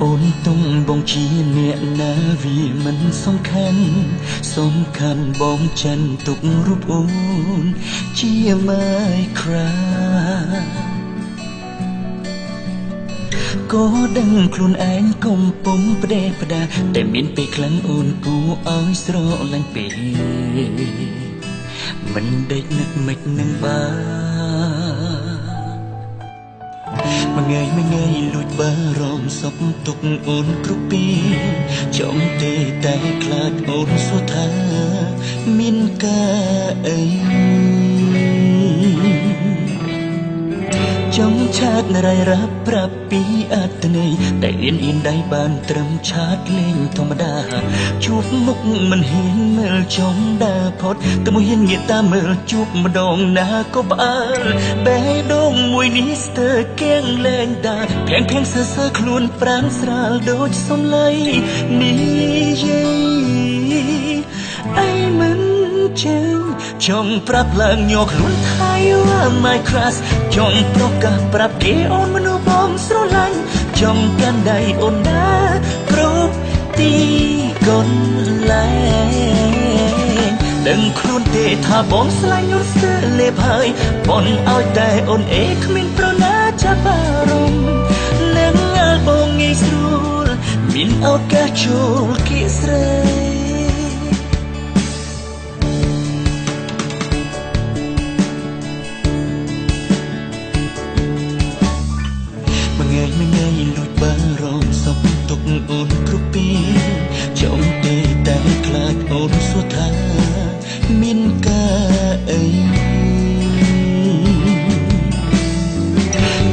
អូនទុំបងជាអ្នកណាវាមិនសំខាន់បងចិនទុករូបអូនជាម៉ែក្រាក៏ដឹងខ្លួនឯងកំពុងផ្ដេសផ្ដាតែមានពេលខ្លាំងអូនគួរឲ្យស្រឡាញ់ពេកមិនដេកនឹកមិននឹងមួយថ្ងៃលួចបារម្ភសុខទុក្ខអូនគ្រប់ពេលចង់ទេតែខ្លាចអូនសួរថាមានការអីចង់ឆាតរៃរាប់ប្រាប់ពីអត្តន័យតែអៀនដៃបានត្រឹមឆាតលេងធម្មតាជួបមុខមិនហ៊ានមើលចង់ដើរផុតតែមួយហ៊ានងាកតាមមើលជួបម្ដងណាក៏ផ្អើលបេះដូងមួយនេះស្ទើរកៀងលែងតាភៀងសើសើខ្លួនប្រាំស្រាលដូចសំឡេងនេះយាយអីមិនចេញចង់ប្រាប់ឡើងញ័រខ្លួនថា You are my crush ចង់ប្រកាសប្រាប់គេអូនមនុស្សបងស្រឡាញ់ចង់កាន់ដៃអូនណាគ្រប់ទីកន្លែងដឹងខ្លួនទេថាបងស្លាញ់អូនស្ទើរលេបហើយបងឲ្យតែអូនអេគ្មានប្រណាចាប់អារម្មណ៍នឹងបងងាយស្រួលមានឱកាសចូលគៀកស្រីមួយថ្ងៃលួចបារម្ភសុខទុក្ខអូនគ្រប់ពេលចង់ទេតែខ្លាចអូនសួរថាមានការអី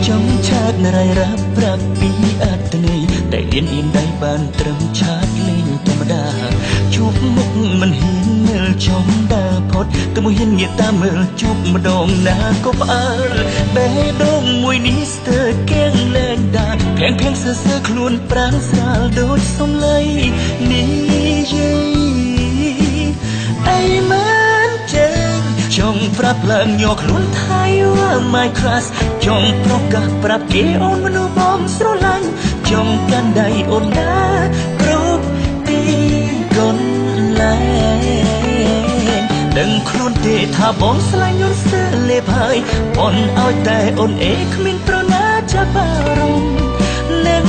ចង់ឆាតរៃរាប់ប្រាប់ពីអត្តន័យតែអៀនដៃបានត្រឹមឆាតលេងធម្មតាជួបមុខមិនហ៊ានមើលចង់ដើរផុតតែមួយហ៊ានងាកតាមមើលជួបម្ដងណាក៏ផ្អើលបេះដូងមួយនេះស្ទើរកៀងលែងដាភៀងសើសើខ្លួនប្រាំស្រាលដូចសំឡេងនេះយាយអីមិនចេញចង់ប្រាប់ឡើងញ័រខ្លួនថា You are my crush ចង់ប្រកាសប្រាប់គេអូនមនុស្សបងស្រឡាញ់ចង់កាន់ដៃអូនណាគ្រប់ទីកន្លែងដឹងខ្លួនទេថាបងស្លាញ់អូនស្ទើរលេបហើយបងឲ្យតែអូនអេគ្មានប្រណាចាប់អារម្មណ៍នឹង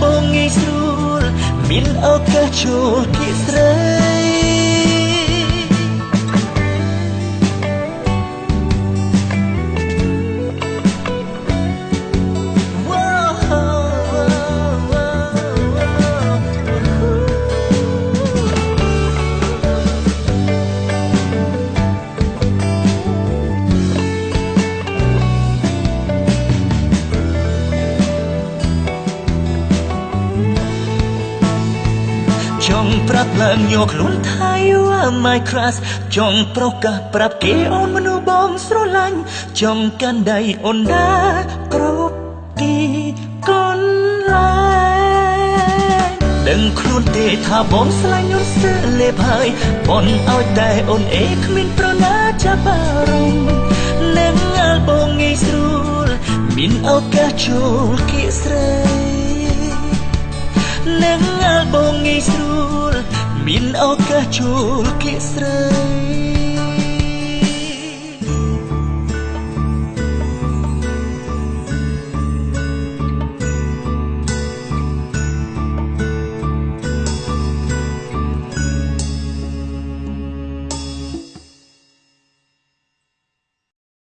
បងងាយស្រួលមានឱកាសចូលគៀកស្រីចង់ប្រាប់ឡើងញ័រខ្លួនថា You are my crush ចង់ប្រកាសប្រាប់គេអូនមនុស្សបងស្រឡាញ់ចង់កាន់ដៃអូនណាគ្រប់ទីកន្លែងដឹងខ្លួនទេថាបងស្លាញ់អូនស្ទើរលេបហើយបងឲ្យតែអូនអេគ្មានប្រណាចាប់អារម្មណ៍នឹងបងងាយស្រួលមានឱកាសចូលគៀកស្រីនឹងបងងាយស្រួលមានឱកាសចូលគៀកស្រី